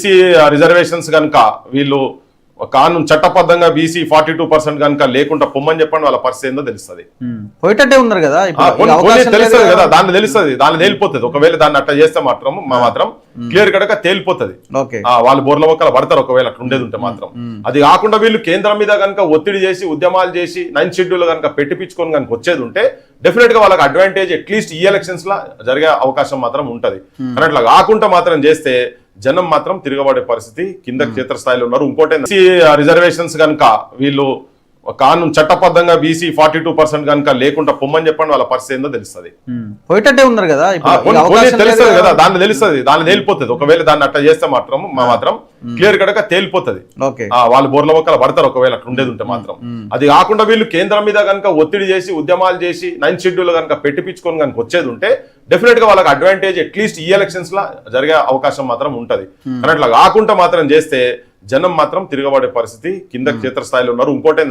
BC reservations కనుక వీళ్ళు కానూన్ చట్టబద్ధంగా బీసీ 42% కనుక లేకుండా పొమ్మని చెప్పండి, వాళ్ళ పరిస్థితి ఏందో తెలుస్తుంది. పోయేటట్టే ఉన్నారు కదా, తెలుస్తుంది కదా, దాన్ని తెలుస్తుంది, దాన్ని తేలిపోతుంది. ఒకవేళ దాన్ని అట్లా చేస్తే మాత్రం క్లియర్ కడక తేలిపోతుంది. వాళ్ళు బోర్ల మొక్కలు పడతారు ఒకవేళ అట్లా ఉండేది ఉంటే మాత్రం. అది కాకుండా వీళ్ళు కేంద్రం మీద కనుక ఒత్తిడి చేసి ఉద్యమాలు చేసి 9th షెడ్యూల్ కనుక పెట్టిపించుకొని కనుక వచ్చేది ఉంటే డెఫినెట్ గా వాళ్ళకి అడ్వాంటేజ్ అట్లీస్ట్ ఈ ఎలక్షన్స్ లా జరిగే అవకాశం మాత్రం ఉంటది. కానీ అట్లా కాకుండా మాత్రం చేస్తే జనం మాత్రం తిరగబడే పరిస్థితి కింద క్షేత్రస్థాయిలో ఉన్నారు. ఇంకోటి రిజర్వేషన్స్ కనుక వీళ్ళు కానూన్ చట్టబద్ధంగా బీసీ 42% కనుక లేకుండా పొమ్మని చెప్పండి, వాళ్ళ పరిస్థితి ఏందో తెలుస్తుంది. పోయేటట్టే ఉన్నారు కదా, తెలుస్తుంది కదా, దాన్ని తెలుస్తుంది, దాన్ని తేలిపోతుంది. ఒకవేళ దాన్ని అట్లా చేస్తే మాత్రం క్లియర్ కడక తేలిపోతుంది. వాళ్ళు బోర్ల మొక్కలు పడతారు ఒకవేళ అట్లా ఉండేది ఉంటే మాత్రం. అది కాకుండా వీళ్ళు కేంద్రం మీద కనుక ఒత్తిడి చేసి ఉద్యమాలు చేసి 9th షెడ్యూల్ కనుక పెట్టిపించుకొని కనుక వచ్చేది ఉంటే డెఫినెట్ గా వాళ్ళకి అడ్వాంటేజ్ అట్లీస్ట్ ఈ ఎలక్షన్స్ లా జరిగే అవకాశం మాత్రం ఉంటది. కానీ అట్లా కాకుండా మాత్రం చేస్తే జనం మాత్రం తిరగబడే పరిస్థితి కింద క్షేత్రస్థాయిలో ఉన్నారు. ఇంకోటి